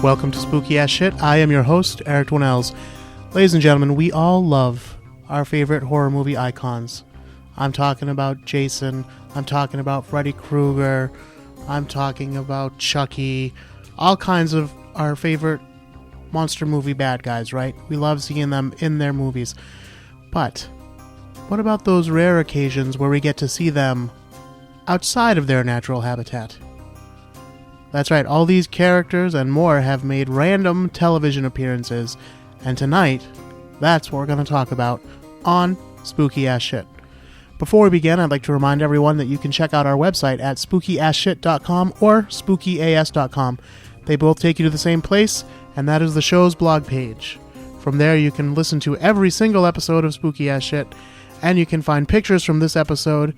Welcome to Spooky Ass Shit. I am your host, Eric Dwinnells. Ladies and gentlemen, we all love our favorite horror movie icons. I'm talking about Jason. I'm talking about Freddy Krueger. I'm talking about Chucky. All kinds of our favorite monster movie bad guys, right? We love seeing them in their movies. But what about those rare occasions where we get to see them outside of their natural habitat? That's right, all these characters and more have made random television appearances, and tonight, that's what we're going to talk about on Spooky Ass Shit. Before we begin, I'd like to remind everyone that you can check out our website at spookyasshit.com or spookyas.com. They both take you to the same place, and that is the show's blog page. From there, you can listen to every single episode of Spooky Ass Shit, and you can find pictures from this episode,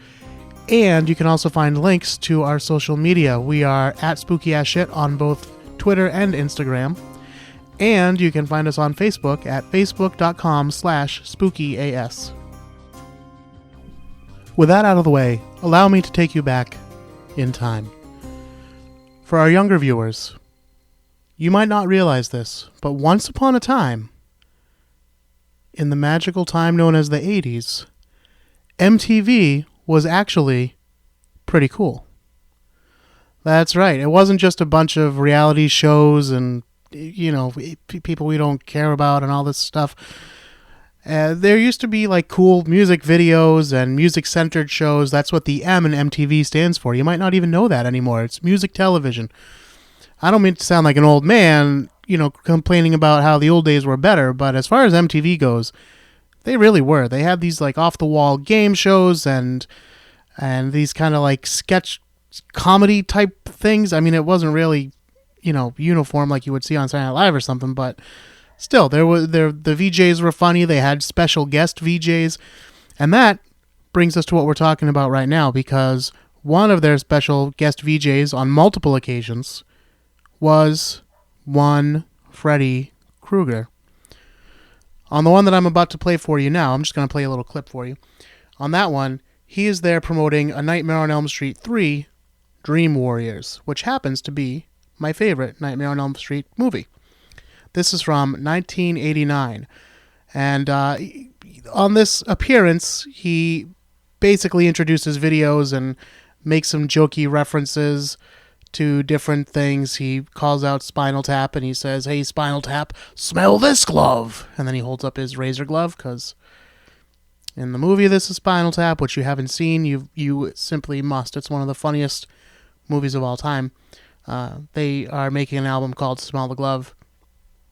and you can also find links to our social media. We are at Spooky Ass Shit on both Twitter and Instagram. And you can find us on Facebook at facebook.com/spookyas. With that out of the way, allow me to take you back in time. For our younger viewers, you might not realize this, but once upon a time, in the magical time known as the 80s, MTV was actually pretty cool. That's right. It wasn't just a bunch of reality shows and, people we don't care about and all this stuff. There used to be like cool music videos and music-centered shows. That's what the M in MTV stands for. You might not even know that anymore. It's music television. I don't mean to sound like an old man, complaining about how the old days were better, but as far as MTV goes, they really were. They had these like off-the-wall game shows and these kind of like sketch comedy type things. I mean, it wasn't really, uniform like you would see on Saturday Night Live or something, but still, the VJs were funny. They had special guest VJs, and that brings us to what we're talking about right now, because one of their special guest VJs on multiple occasions was one Freddy Krueger. On the one that I'm about to play for you now, I'm just going to play a little clip for you. On that one, he is there promoting A Nightmare on Elm Street 3, Dream Warriors, which happens to be my favorite Nightmare on Elm Street movie. This is from 1989. And on this appearance, he basically introduces videos and makes some jokey references to different things. He calls out Spinal Tap and he says, "Hey, Spinal Tap, smell this glove." And then he holds up his razor glove because in the movie This is Spinal Tap, which you haven't seen, you simply must. It's one of the funniest movies of all time. They are making an album called Smell the Glove.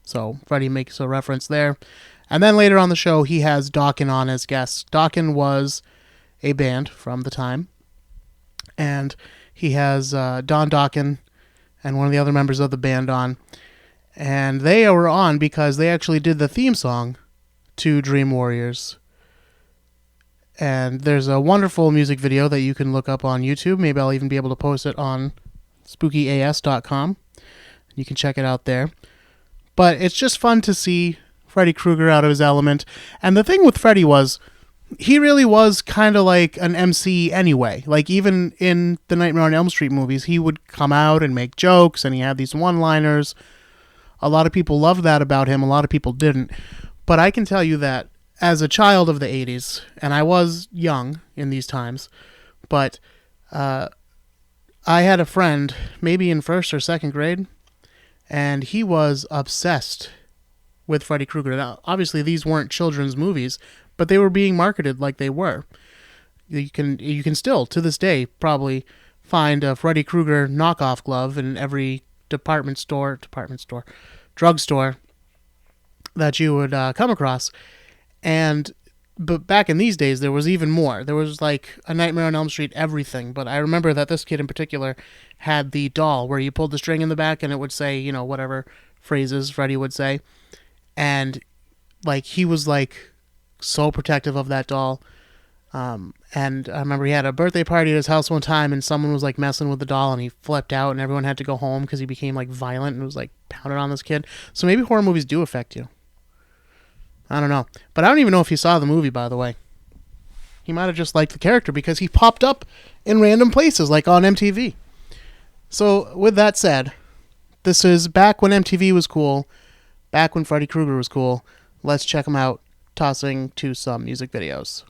So Freddy makes a reference there. And then later on the show, he has Dawkins on as guest. Dawkins was a band from the time. And he has Don Dawkins and one of the other members of the band on. And they were on because they actually did the theme song to Dream Warriors. And there's a wonderful music video that you can look up on YouTube. Maybe I'll even be able to post it on spookyas.com. You can check it out there. But it's just fun to see Freddy Krueger out of his element. And the thing with Freddy was, he really was kind of like an MC anyway. Like, even in the Nightmare on Elm Street movies, he would come out and make jokes, and he had these one-liners. A lot of people loved that about him. A lot of people didn't. But I can tell you that as a child of the 80s, and I was young in these times, but I had a friend, maybe in first or second grade, and he was obsessed with Freddy Krueger. Now, obviously, these weren't children's movies, but they were being marketed like they were. You can still, to this day, probably find a Freddy Krueger knockoff glove in every drugstore that you would come across. But back in these days, there was even more. There was like a Nightmare on Elm Street everything. But I remember that this kid in particular had the doll where you pulled the string in the back and it would say, whatever phrases Freddy would say. And like he was like so protective of that doll. And I remember he had a birthday party at his house one time, and someone was like messing with the doll, and he flipped out, and everyone had to go home because he became like violent and was like pounding on this kid. So maybe horror movies do affect you. I don't know. But I don't even know if he saw the movie, by the way. He might have just liked the character because he popped up in random places, like on MTV. So with that said, this is back when MTV was cool, back when Freddy Krueger was cool. Let's check him out, tossing to some music videos.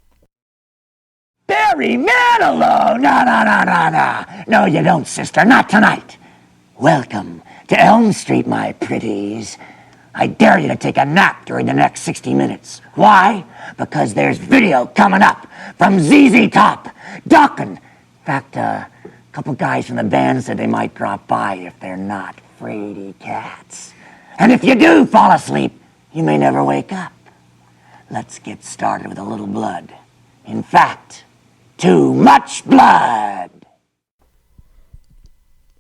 Barry Manilow! No. No, you don't, sister. Not tonight. Welcome to Elm Street, my pretties. I dare you to take a nap during the next 60 minutes. Why? Because there's video coming up from ZZ Top, Dokken. In fact, a couple guys from the band said they might drop by if they're not fraidy cats. And if you do fall asleep, you may never wake up. Let's get started with a little blood. In fact, too much blood.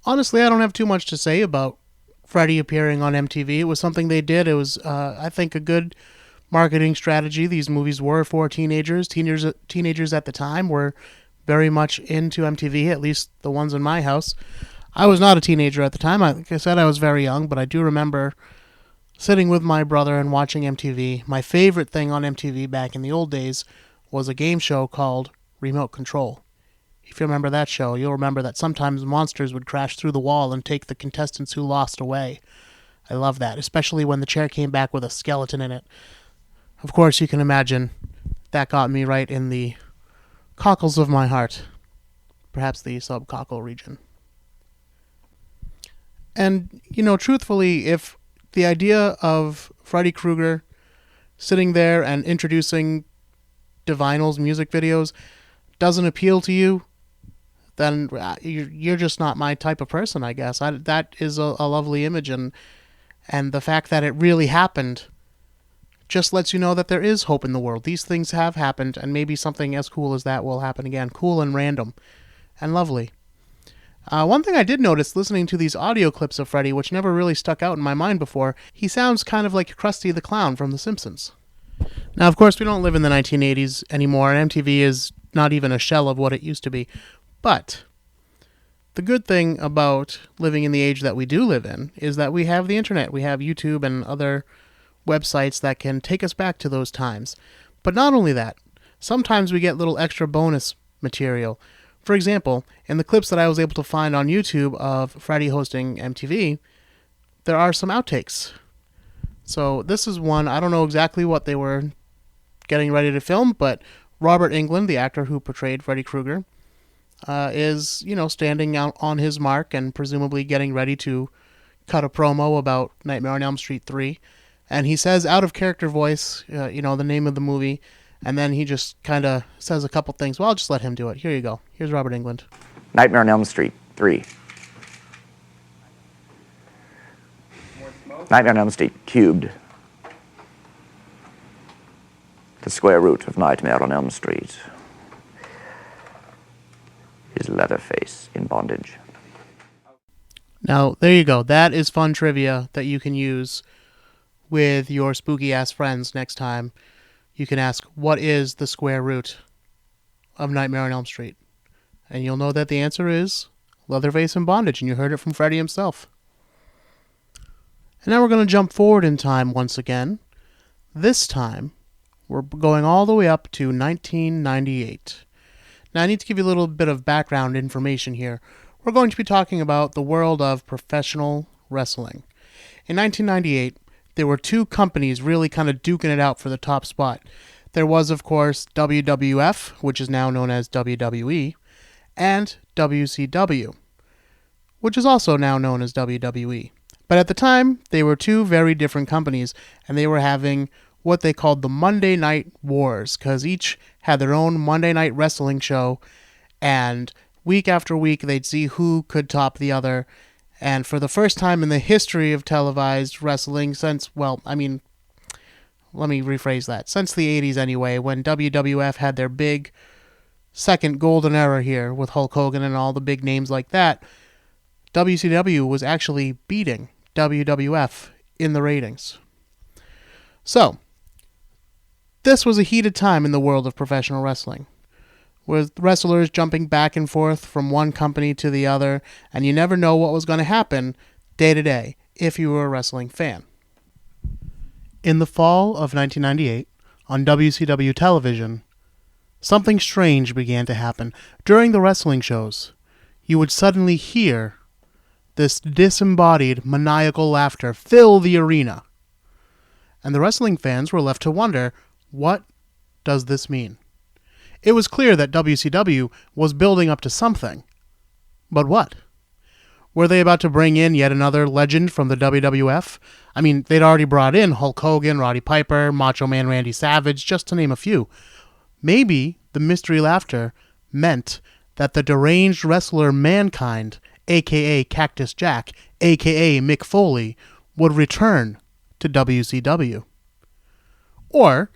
Honestly, I don't have too much to say about Freddy appearing on MTV. It was something they did. It was, I think, a good marketing strategy. These movies were for teenagers. Teenagers at the time were very much into MTV, at least the ones in my house. I was not a teenager at the time. Like I said, I was very young, but I do remember sitting with my brother and watching MTV. My favorite thing on MTV back in the old days was a game show called Remote Control. If you remember that show, you'll remember that sometimes monsters would crash through the wall and take the contestants who lost away. I love that, especially when the chair came back with a skeleton in it. Of course, you can imagine that got me right in the cockles of my heart, perhaps the subcockle region. And, truthfully, if the idea of Freddy Krueger sitting there and introducing Divinal's music videos doesn't appeal to you, then you're just not my type of person, I guess. That is a lovely image, and the fact that it really happened just lets you know that there is hope in the world. These things have happened, and maybe something as cool as that will happen again. Cool and random and lovely. One thing I did notice listening to these audio clips of Freddy, which never really stuck out in my mind before, he sounds kind of like Krusty the Clown from The Simpsons. Now, of course, we don't live in the 1980s anymore, and MTV is not even a shell of what it used to be. But the good thing about living in the age that we do live in is that we have the internet. We have YouTube and other websites that can take us back to those times. But not only that, sometimes we get little extra bonus material. For example, in the clips that I was able to find on YouTube of Freddy hosting MTV, there are some outtakes. So this is one, I don't know exactly what they were getting ready to film, but Robert Englund, the actor who portrayed Freddy Krueger, is, standing out on his mark and presumably getting ready to cut a promo about Nightmare on Elm Street 3. And he says out of character voice, the name of the movie, and then he just kind of says a couple things. Well, I'll just let him do it. Here you go. Here's Robert Englund. Nightmare on Elm Street 3. Nightmare on Elm Street cubed. The square root of Nightmare on Elm Street is Leatherface in bondage. Now, there you go. That is fun trivia that you can use with your spooky-ass friends next time. You can ask, what is the square root of Nightmare on Elm Street? And you'll know that the answer is Leatherface in bondage, and you heard it from Freddy himself. And now we're going to jump forward in time once again. This time, we're going all the way up to 1998. Now, I need to give you a little bit of background information here. We're going to be talking about the world of professional wrestling. In 1998, there were two companies really kind of duking it out for the top spot. There was, of course, WWF, which is now known as WWE, and WCW, which is also now known as WWE. But at the time, they were two very different companies, and they were having what they called the Monday Night Wars, because each had their own Monday Night Wrestling show, and week after week they'd see who could top the other. And for the first time in the history of televised wrestling since, let me rephrase that, since the 80s anyway, when WWF had their big second golden era here with Hulk Hogan and all the big names like that, WCW was actually beating WWF in the ratings. So, This was a heated time in the world of professional wrestling, with wrestlers jumping back and forth from one company to the other, and you never know what was going to happen day to day if you were a wrestling fan. In the fall of 1998, on WCW television, something strange began to happen. During the wrestling shows, you would suddenly hear this disembodied, maniacal laughter fill the arena. And the wrestling fans were left to wonder, what does this mean? It was clear that WCW was building up to something. But what? Were they about to bring in yet another legend from the WWF? I mean, they'd already brought in Hulk Hogan, Roddy Piper, Macho Man Randy Savage, just to name a few. Maybe the mystery laughter meant that the deranged wrestler Mankind, a.k.a. Cactus Jack, a.k.a. Mick Foley, would return to WCW. Or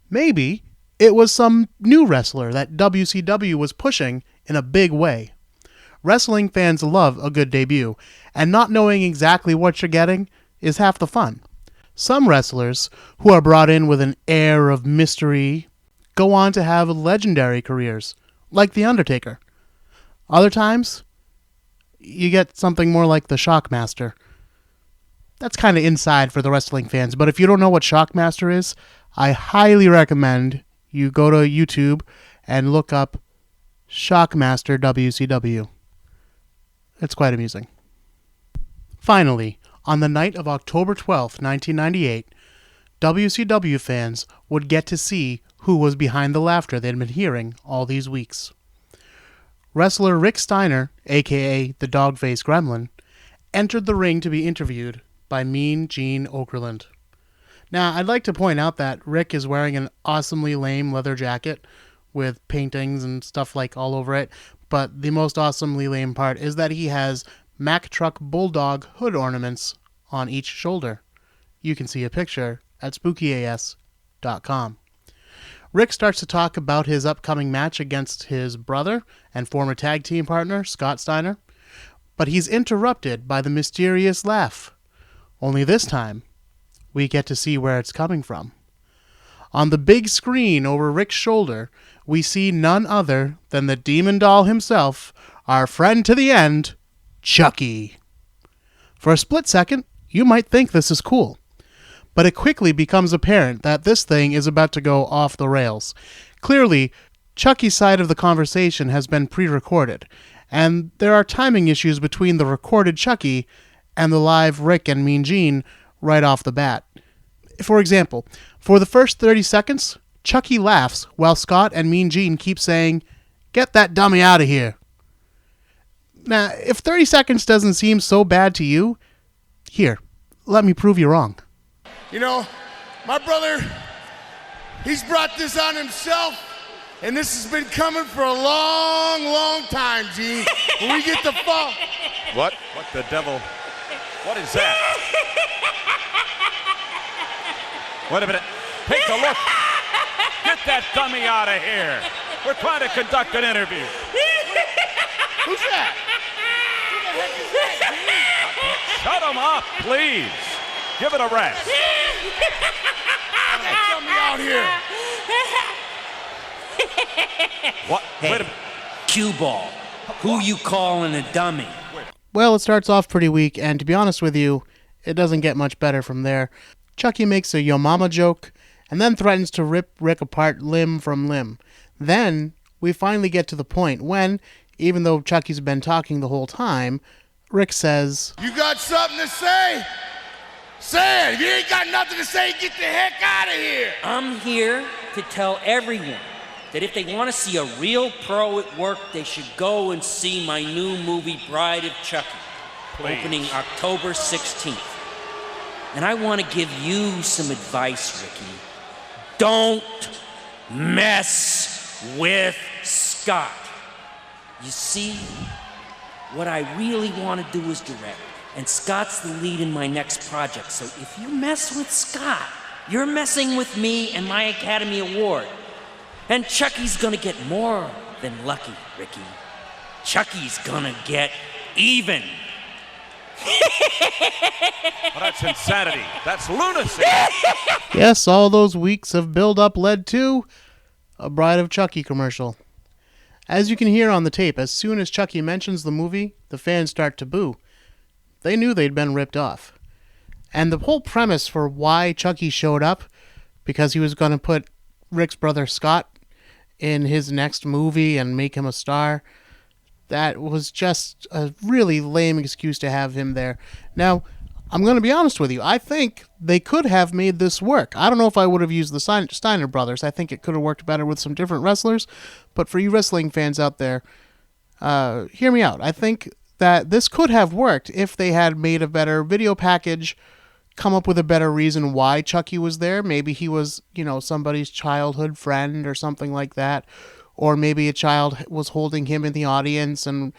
maybe it was some new wrestler that WCW was pushing in a big way. Wrestling fans love a good debut, and not knowing exactly what you're getting is half the fun. Some wrestlers who are brought in with an air of mystery go on to have legendary careers, like The Undertaker. Other times, you get something more like the Shockmaster. That's kind of inside for the wrestling fans, but if you don't know what Shockmaster is, I highly recommend you go to YouTube and look up Shockmaster WCW. It's quite amusing. Finally, on the night of October 12th, 1998, WCW fans would get to see who was behind the laughter they'd been hearing all these weeks. Wrestler Rick Steiner, a.k.a. the Dog-Faced Gremlin, entered the ring to be interviewed by Mean Gene Okerlund. Now, I'd like to point out that Rick is wearing an awesomely lame leather jacket with paintings and stuff like all over it, but the most awesomely lame part is that he has Mack Truck Bulldog hood ornaments on each shoulder. You can see a picture at spookyas.com. Rick starts to talk about his upcoming match against his brother and former tag team partner, Scott Steiner, but he's interrupted by the mysterious laugh. Only this time, we get to see where it's coming from. On the big screen over Rick's shoulder, we see none other than the demon doll himself, our friend to the end, Chucky. For a split second, you might think this is cool, but it quickly becomes apparent that this thing is about to go off the rails. Clearly, Chucky's side of the conversation has been pre-recorded, and there are timing issues between the recorded Chucky and the live Rick and Mean Gene right off the bat. For example, for the first 30 seconds, Chucky laughs while Scott and Mean Gene keep saying, "Get that dummy out of here." Now, if 30 seconds doesn't seem so bad to you, here, let me prove you wrong. You know, my brother, he's brought this on himself, and this has been coming for a long, long time, Gene. When we get to fall... What? What the devil? What is that? Wait a minute. Take a look. Get that dummy out of here. We're trying to conduct an interview. Who's that? Who the heck is that, Gene? Shut him up, please. Give it a rest. Get that dummy out here. What? Hey, Wait a minute. cue ball. Who you calling a dummy? Well, it starts off pretty weak, and to be honest with you, it doesn't get much better from there. Chucky makes a yo mama joke, and then threatens to rip Rick apart limb from limb. Then, we finally get to the point when, even though Chucky's been talking the whole time, Rick says, You got something to say? Say it. If you ain't got nothing to say, get the heck out of here. I'm here to tell everyone that if they want to see a real pro at work, they should go and see my new movie, Bride of Chucky, opening October 16th. And I want to give you some advice, Ricky. Don't mess with Scott. You see, what I really want to do is direct, and Scott's the lead in my next project. So if you mess with Scott, you're messing with me and my Academy Award. And Chucky's gonna get more than lucky, Ricky. Chucky's gonna get even. Well, that's insanity. That's lunacy. Yes, all those weeks of build-up led to a Bride of Chucky commercial. As you can hear on the tape, as soon as Chucky mentions the movie, the fans start to boo. They knew they'd been ripped off. And the whole premise for why Chucky showed up, because he was going to put Rick's brother Scott in his next movie and make him a star, that was just a really lame excuse to have him there. Now, I'm going to be honest with you. I think they could have made this work. I don't know if I would have used the Steiner brothers. I think it could have worked better with some different wrestlers. But for you wrestling fans out there, hear me out. I think that this could have worked if they had made a better video package, come up with a better reason why Chucky was there. Maybe he was, somebody's childhood friend or something like that. Or maybe a child was holding him in the audience and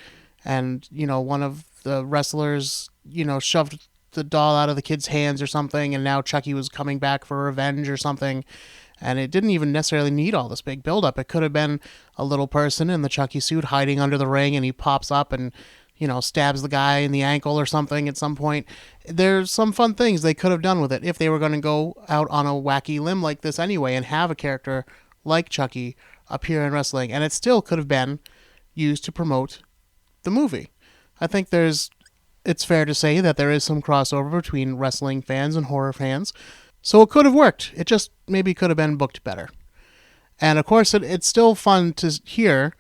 one of the wrestlers, shoved the doll out of the kid's hands or something, and now Chucky was coming back for revenge or something. And it didn't even necessarily need all this big buildup. It could have been a little person in the Chucky suit hiding under the ring, and he pops up and, stabs the guy in the ankle or something at some point. There's some fun things they could have done with it if they were going to go out on a wacky limb like this anyway and have a character like Chucky appear in wrestling. And it still could have been used to promote the movie. I think it's fair to say that there is some crossover between wrestling fans and horror fans. So it could have worked. It just maybe could have been booked better. And of course, it's still fun to hear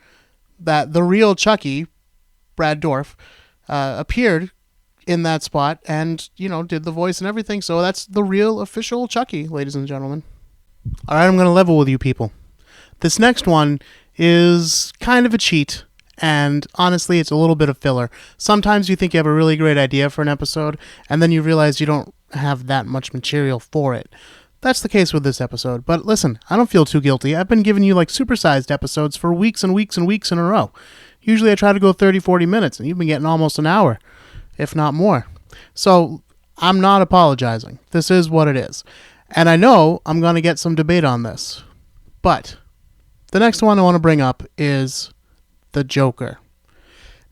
that the real Chucky, Brad Dourif, appeared in that spot and, did the voice and everything. So that's the real official Chucky, ladies and gentlemen. All right, I'm going to level with you people. This next one is kind of a cheat. And honestly, it's a little bit of filler. Sometimes you think you have a really great idea for an episode, and then you realize you don't have that much material for it. That's the case with this episode. But listen, I don't feel too guilty. I've been giving you supersized episodes for weeks and weeks and weeks in a row. Usually I try to go 30, 40 minutes, and you've been getting almost an hour, if not more. So I'm not apologizing. This is what it is. And I know I'm going to get some debate on this. But the next one I want to bring up is the Joker.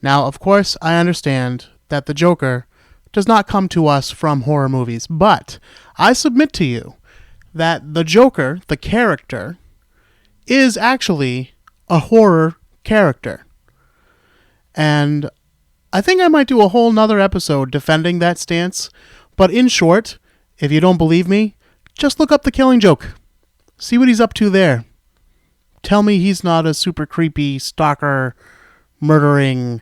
Now, of course, I understand that the Joker does not come to us from horror movies, but I submit to you that the Joker, the character, is actually a horror character. And I think I might do a whole nother episode defending that stance, but in short, if you don't believe me, just look up The Killing Joke. See what he's up to there. Tell me he's not a super creepy, stalker, murdering,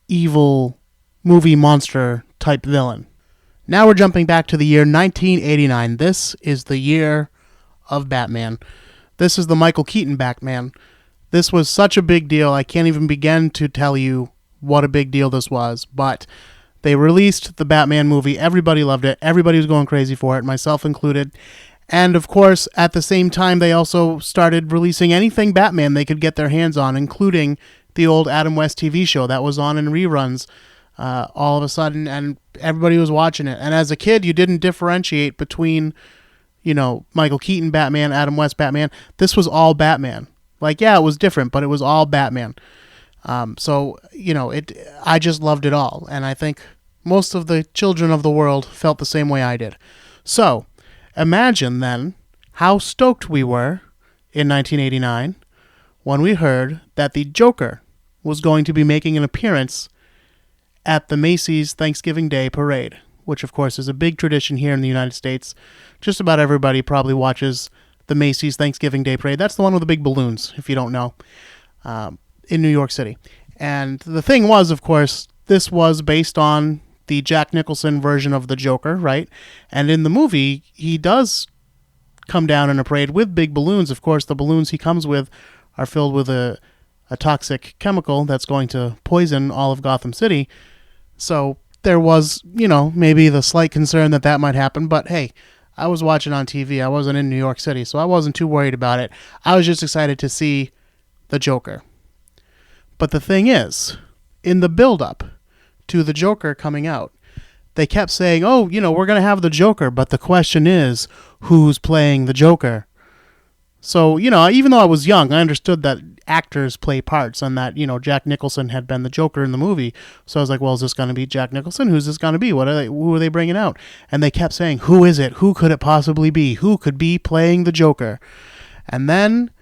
evil, movie monster type villain. Now we're jumping back to the year 1989. This is the year of Batman. This is the Michael Keaton Batman. This was such a big deal, I can't even begin to tell you what a big deal this was. But they released the Batman movie. Everybody loved it. Everybody was going crazy for it, myself included. And, of course, at the same time, they also started releasing anything Batman they could get their hands on, including the old Adam West TV show that was on in reruns all of a sudden, and everybody was watching it. And as a kid, you didn't differentiate between, Michael Keaton Batman, Adam West Batman. This was all Batman. It was different, but it was all Batman. I just loved it all. And I think most of the children of the world felt the same way I did. So imagine, then, how stoked we were in 1989 when we heard that the Joker was going to be making an appearance at the Macy's Thanksgiving Day Parade, which, of course, is a big tradition here in the United States. Just about everybody probably watches the Macy's Thanksgiving Day Parade. That's the one with the big balloons, if you don't know, in New York City. And the thing was, of course, this was based on the Jack Nicholson version of the Joker, right? And in the movie, he does come down in a parade with big balloons. Of course, the balloons he comes with are filled with a toxic chemical that's going to poison all of Gotham City. So there was, maybe the slight concern that might happen. But hey, I was watching on TV. I wasn't in New York City, so I wasn't too worried about it. I was just excited to see the Joker. But the thing is, in the build-up to the Joker coming out, they kept saying, we're going to have the Joker, but the question is, who's playing the Joker? So, even though I was young, I understood that actors play parts and that, Jack Nicholson had been the Joker in the movie. So I was like, well, is this going to be Jack Nicholson? Who's this going to be? Who are they bringing out? And they kept saying, who is it? Who could it possibly be? Who could be playing the Joker? And then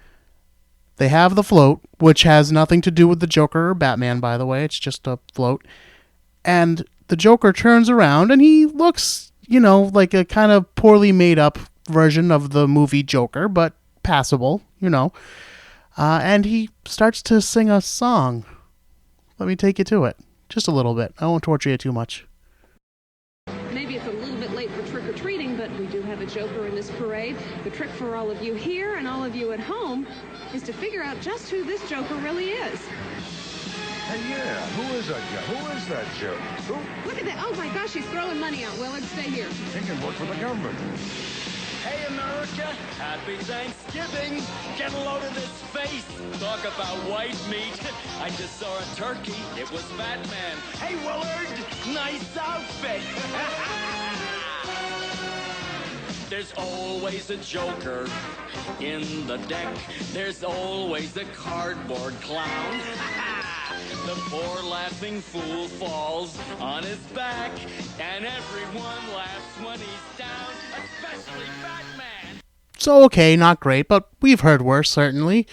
they have the float, which has nothing to do with the Joker or Batman, by the way. It's just a float. And the Joker turns around and he looks, like a kind of poorly made up version of the movie Joker, but passable, and he starts to sing a song. Let me take you to it. Just a little bit. I won't torture you too much. Maybe it's a little bit late for trick-or-treating, but we do have a Joker in this parade. The trick for all of you here and all of you at home is to figure out just who this Joker really is. Hey, yeah, who is that guy? Who is that Joker? Who? Look at that. Oh, my gosh, he's throwing money out. Willard, stay here. He can work for the government. Hey, America, happy Thanksgiving. Get a load of this face. Talk about white meat. I just saw a turkey. It was Batman. Hey, Willard, nice outfit. There's always a Joker in the deck. There's always a cardboard clown. The poor laughing fool falls on his back, and everyone laughs when he's down, especially Batman. So, okay, not great, but we've heard worse, certainly.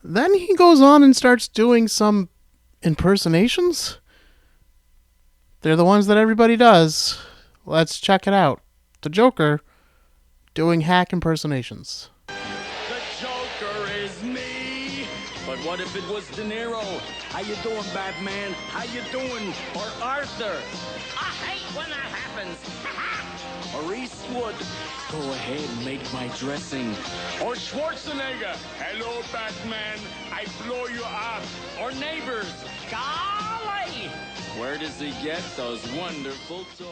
Then he goes on and starts doing some impersonations. They're the ones that everybody does. Let's check it out. The Joker doing hack impersonations. The Joker is me. But what if it was De Niro? How you doing, Batman? How you doing? Or Arthur? I hate when that happens. Or Eastwood. Go ahead and make my dressing. Or Schwarzenegger. Hello, Batman. I blow you up. Or Neighbors. Golly! Where does he get those wonderful toys?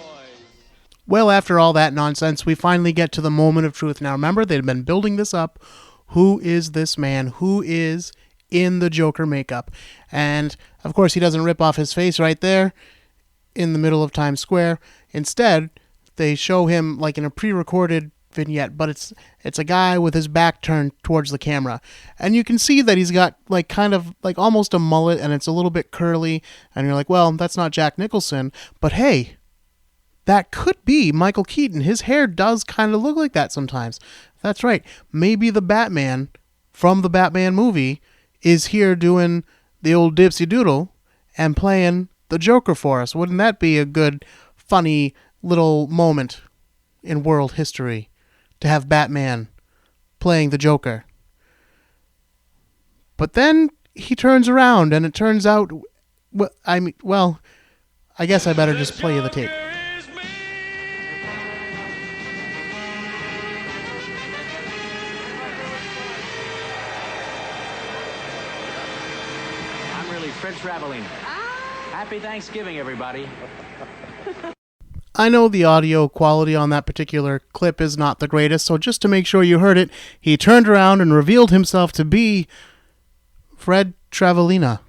Well, after all that nonsense, we finally get to the moment of truth. Now, remember, they've been building this up. Who is this man? Who is in the Joker makeup? And, of course, he doesn't rip off his face right there in the middle of Times Square. Instead, they show him like in a pre-recorded vignette, but it's a guy with his back turned towards the camera. And you can see that he's got like kind of like almost a mullet, and it's a little bit curly. And you're like, well, that's not Jack Nicholson. But hey, that could be Michael Keaton. His hair does kind of look like that sometimes. That's right. Maybe the Batman from the Batman movie is here doing the old dipsy doodle and playing the Joker for us. Wouldn't that be a good, funny little moment in world history to have Batman playing the Joker? But then he turns around and it turns out, I guess I better just play you the tape. Fred Travelina. Happy Thanksgiving, everybody. I know the audio quality on that particular clip is not the greatest, so just to make sure you heard it, he turned around and revealed himself to be Fred Travelina.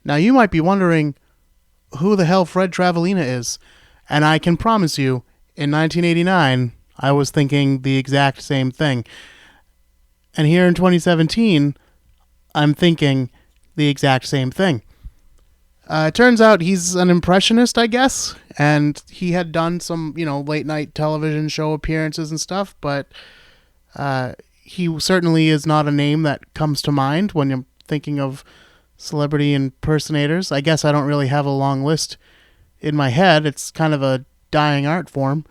Now, you might be wondering who the hell Fred Travelina is, and I can promise you, in 1989, I was thinking the exact same thing. And here in 2017, I'm thinking the exact same thing. It turns out he's an impressionist, I guess, and he had done some, late night television show appearances and stuff, but he certainly is not a name that comes to mind when you're thinking of celebrity impersonators. I guess I don't really have a long list in my head. It's kind of a dying art form.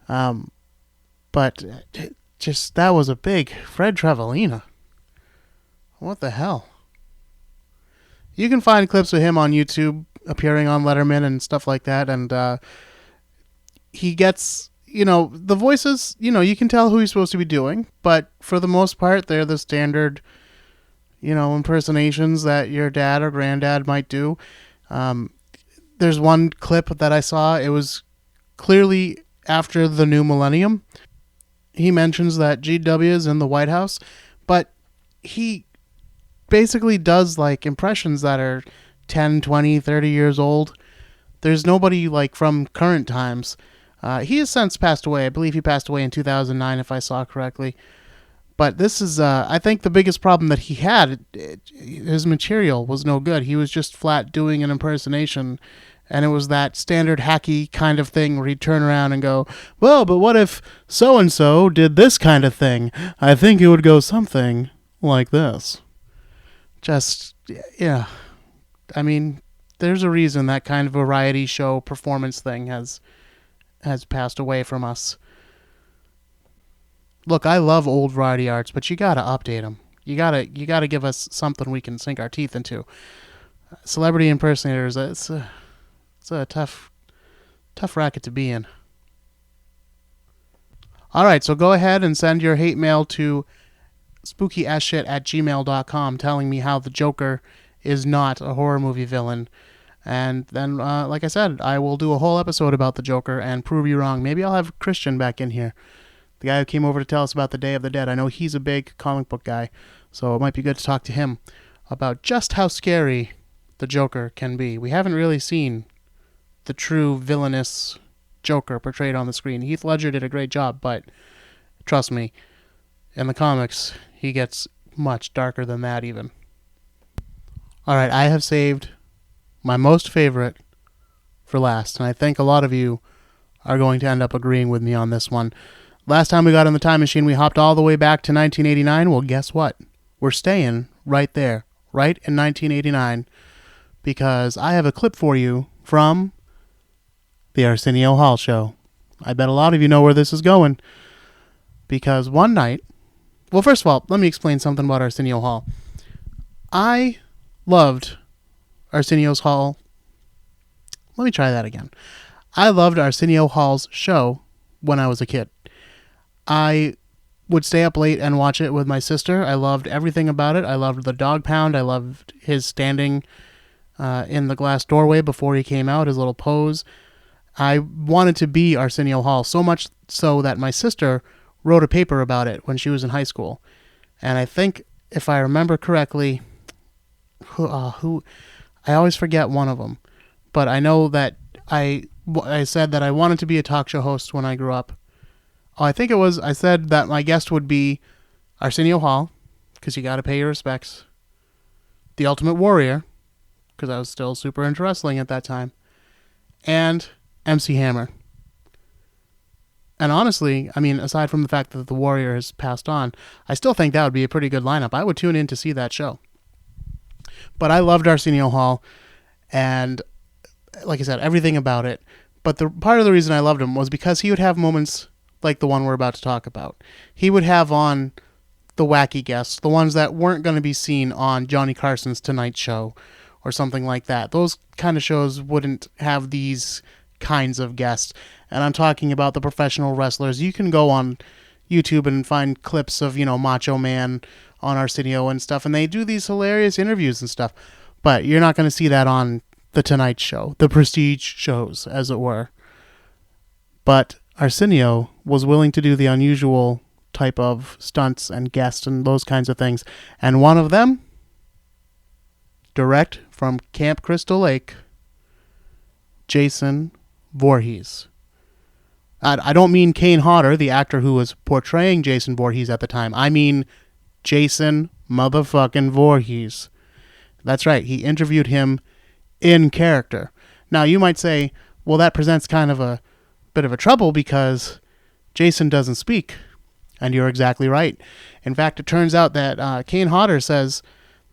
But just, that was a big Fred Travelina. What the hell? You can find clips of him on YouTube appearing on Letterman and stuff like that. And he gets, the voices, you can tell who he's supposed to be doing. But for the most part, they're the standard, impersonations that your dad or granddad might do. There's one clip that I saw. It was clearly after the new millennium. He mentions that GW is in the White House. But he basically does like impressions that are 10, 20, 30 years old. There's nobody like from current times. He has since passed away. I believe he passed away in 2009, if I saw correctly. But this is, I think the biggest problem that he had, his material was no good. He was just flat doing an impersonation, and it was that standard hacky kind of thing where he'd turn around and go, well, but what if so-and-so did this kind of thing? I think it would go something like this. Just, yeah. I mean, there's a reason that kind of variety show performance thing has passed away from us. Look, I love old variety arts, but you gotta update them. You gotta give us something we can sink our teeth into. Celebrity impersonators, it's a tough racket to be in. All right, so go ahead and send your hate mail to spookyasshit@gmail.com telling me how the Joker is not a horror movie villain. And then, like I said, I will do a whole episode about the Joker and prove you wrong. Maybe I'll have Christian back in here, the guy who came over to tell us about the Day of the Dead. I know he's a big comic book guy, so it might be good to talk to him about just how scary the Joker can be. We haven't really seen the true villainous Joker portrayed on the screen. Heath Ledger did a great job, but trust me, in the comics, he gets much darker than that even. All right, I have saved my most favorite for last, and I think a lot of you are going to end up agreeing with me on this one. Last time we got in the time machine, we hopped all the way back to 1989. Well, guess what? We're staying right there, right in 1989, because I have a clip for you from the Arsenio Hall show. I bet a lot of you know where this is going, because one night... Well, first of all, let me explain something about Arsenio Hall. I loved Arsenio's Hall. Let me try that again. I loved Arsenio Hall's show when I was a kid. I would stay up late and watch it with my sister. I loved everything about it. I loved the dog pound. I loved his standing in the glass doorway before he came out, his little pose. I wanted to be Arsenio Hall, so much so that my sister wrote a paper about it when she was in high school. And I think, if I remember correctly, who I always forget one of them, but I know that I said that I wanted to be a talk show host when I grew up. I think it was, I said that my guest would be Arsenio Hall, because you got to pay your respects. The Ultimate Warrior, because I was still super into wrestling at that time. And MC Hammer. And honestly, I mean, aside from the fact that the Warrior has passed on, I still think that would be a pretty good lineup. I would tune in to see that show. But I loved Arsenio Hall, and like I said, everything about it. But the part of the reason I loved him was because he would have moments like the one we're about to talk about. He would have on the wacky guests, the ones that weren't going to be seen on Johnny Carson's Tonight Show or something like that. Those kind of shows wouldn't have these kinds of guests. And I'm talking about the professional wrestlers. You can go on YouTube and find clips of, Macho Man on Arsenio and stuff, and they do these hilarious interviews and stuff. But you're not going to see that on the Tonight Show, the prestige shows, as it were. But Arsenio was willing to do the unusual type of stunts and guests and those kinds of things. And one of them, direct from Camp Crystal Lake, Jason Voorhies. I don't mean Kane Hodder, the actor who was portraying Jason Voorhies at the time. I mean Jason motherfucking Voorhies. That's right, he interviewed him in character. Now, you might say, well, that presents kind of a bit of a trouble because Jason doesn't speak. And you're exactly right. In fact, it turns out that Kane Hodder says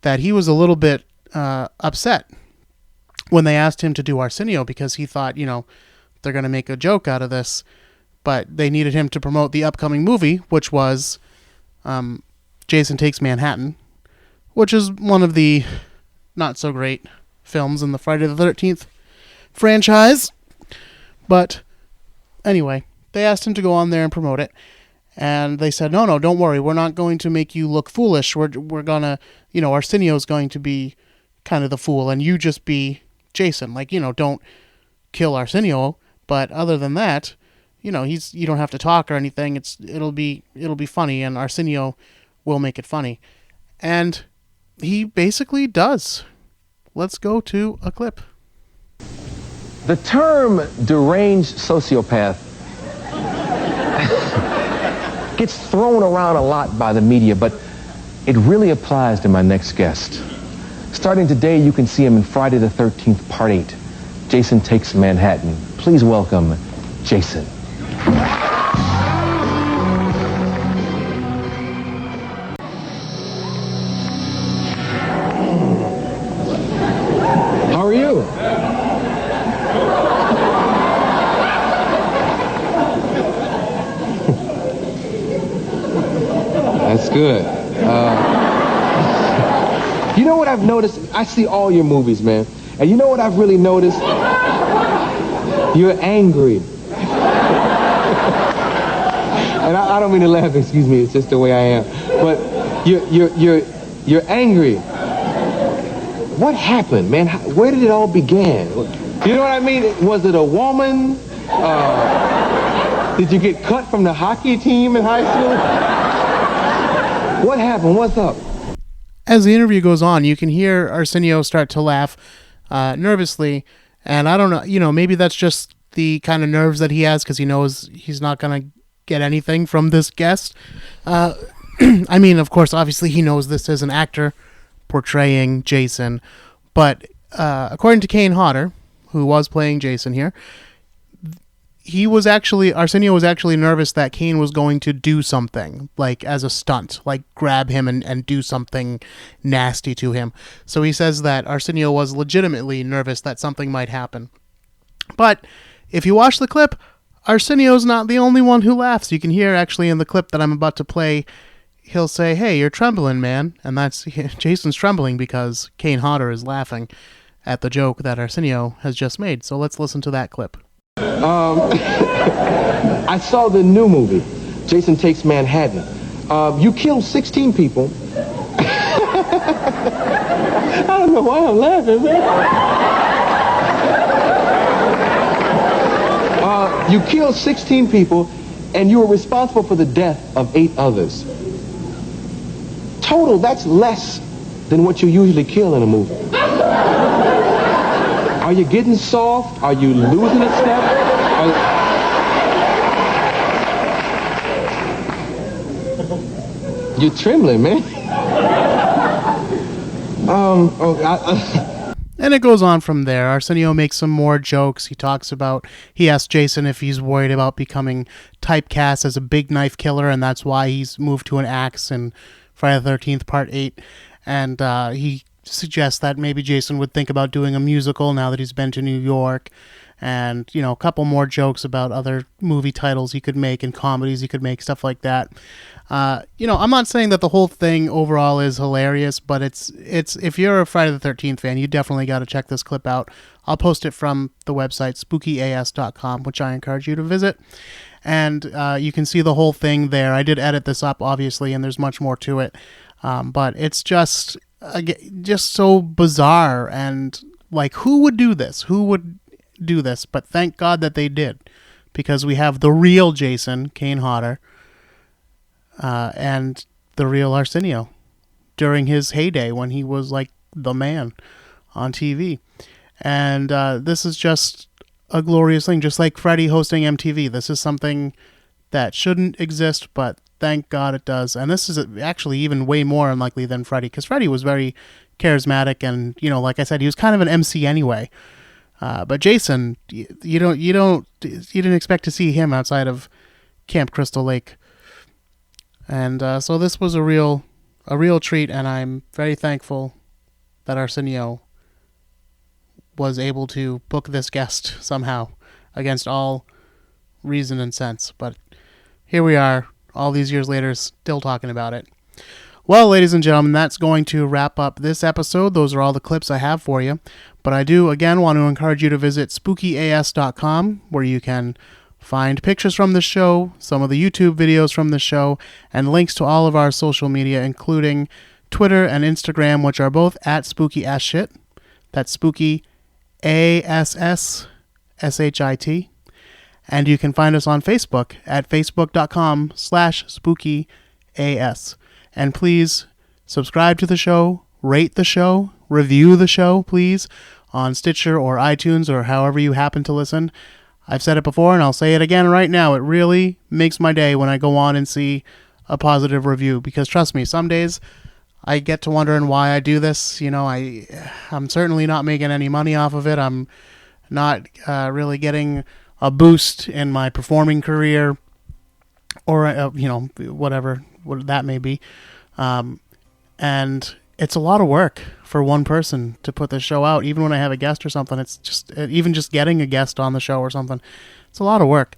that he was a little bit upset when they asked him to do Arsenio because he thought, they're going to make a joke out of this. But they needed him to promote the upcoming movie, which was Jason Takes Manhattan, which is one of the not-so-great films in the Friday the 13th franchise. But anyway, they asked him to go on there and promote it. And they said, no, don't worry. We're not going to make you look foolish. We're going to, Arsenio's going to be kind of the fool, and you just be Jason. Don't kill Arsenio. But other than that, you don't have to talk or anything. It'll be funny, and Arsenio will make it funny. And he basically does. Let's go to a clip. The term deranged sociopath gets thrown around a lot by the media, but it really applies to my next guest. Starting today, you can see him in Friday the 13th, Part 8. Jason Takes Manhattan. Please welcome Jason. How are you? That's good. You know what I've noticed? I see all your movies, man. And you know what I've really noticed? You're angry. And I don't mean to laugh, excuse me, it's just the way I am. But you're angry. What happened, man? Where did it all begin? You know what I mean? Was it a woman? Did you get cut from the hockey team in high school? What happened? What's up? As the interview goes on, you can hear Arsenio start to laugh nervously, and I don't know, maybe that's just the kind of nerves that he has because he knows he's not going to get anything from this guest. I mean, of course, obviously he knows this is an actor portraying Jason, but according to Kane Hodder, who was playing Jason here, Arsenio was actually nervous that Kane was going to do something, like as a stunt, like grab him and do something nasty to him. So he says that Arsenio was legitimately nervous that something might happen. But if you watch the clip, Arsenio's not the only one who laughs. You can hear actually in the clip that I'm about to play, he'll say, "Hey, you're trembling, man." And that's Jason's trembling because Kane Hodder is laughing at the joke that Arsenio has just made. So let's listen to that clip. I saw the new movie, Jason Takes Manhattan. You killed 16 people. I don't know why I'm laughing, man. You killed 16 people, and you were responsible for the death of 8 others. Total, that's less than what you usually kill in a movie. Are you getting soft? Are you losing a step? You're trembling, man. And it goes on from there. Arsenio makes some more jokes. He asks Jason if he's worried about becoming typecast as a big knife killer, and that's why he's moved to an axe in Friday the 13th, Part 8. And he suggests that maybe Jason would think about doing a musical now that he's been to New York, and a couple more jokes about other movie titles he could make and comedies he could make, stuff like that. I'm not saying that the whole thing overall is hilarious, but it's if you're a Friday the 13th fan, you definitely got to check this clip out. I'll post it from the website spookyas.com, which I encourage you to visit, and you can see the whole thing there. I did edit this up, obviously, and there's much more to it, but it's just so bizarre, and like, who would do this? But thank God that they did, because we have the real Jason, Kane Hodder, and the real Arsenio during his heyday when he was like the man on TV. And this is just a glorious thing, just like Freddy hosting MTV. This is something that shouldn't exist, but thank God it does. And this is actually even way more unlikely than Freddy, because Freddy was very charismatic, and like I said, he was kind of an MC anyway. But Jason, you didn't expect to see him outside of Camp Crystal Lake. And so this was a real treat, and I'm very thankful that Arsenio was able to book this guest somehow against all reason and sense. But here we are, all these years later, still talking about it. Well, ladies and gentlemen, that's going to wrap up this episode. Those are all the clips I have for you. But I do, again, want to encourage you to visit spookyas.com, where you can find pictures from the show, some of the YouTube videos from the show, and links to all of our social media, including Twitter and Instagram, which are both at SpookyAssShit. That's Spooky ASSSHIT. And you can find us on Facebook at facebook.com/spookyas. And please subscribe to the show, rate the show, review the show, please, on Stitcher or iTunes or however you happen to listen. I've said it before and I'll say it again right now. It really makes my day when I go on and see a positive review, because trust me, some days I get to wondering why I do this. You know, I'm certainly not making any money off of it. I'm not really getting a boost in my performing career, or whatever that may be. And it's a lot of work for one person to put this show out. Even when I have a guest or something, it's just getting a guest on the show or something, it's a lot of work.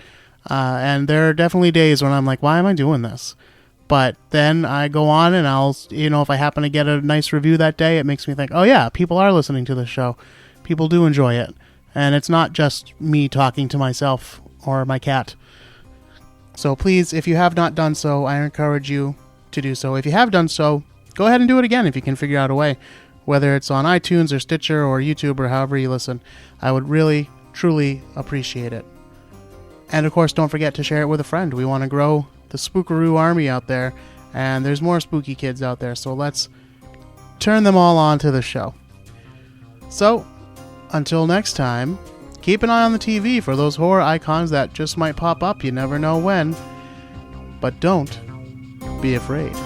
And there are definitely days when I'm like, why am I doing this? But then I go on and I'll, if I happen to get a nice review that day, it makes me think, oh yeah, people are listening to the show. People do enjoy it. And it's not just me talking to myself or my cat. So please, if you have not done so, I encourage you to do so. If you have done so, go ahead and do it again if you can figure out a way. Whether it's on iTunes or Stitcher or YouTube or however you listen, I would really, truly appreciate it. And of course, don't forget to share it with a friend. We want to grow the Spookaroo army out there, and there's more spooky kids out there, so let's turn them all on to the show. So, until next time, keep an eye on the TV for those horror icons that just might pop up. You never know when. But don't be afraid.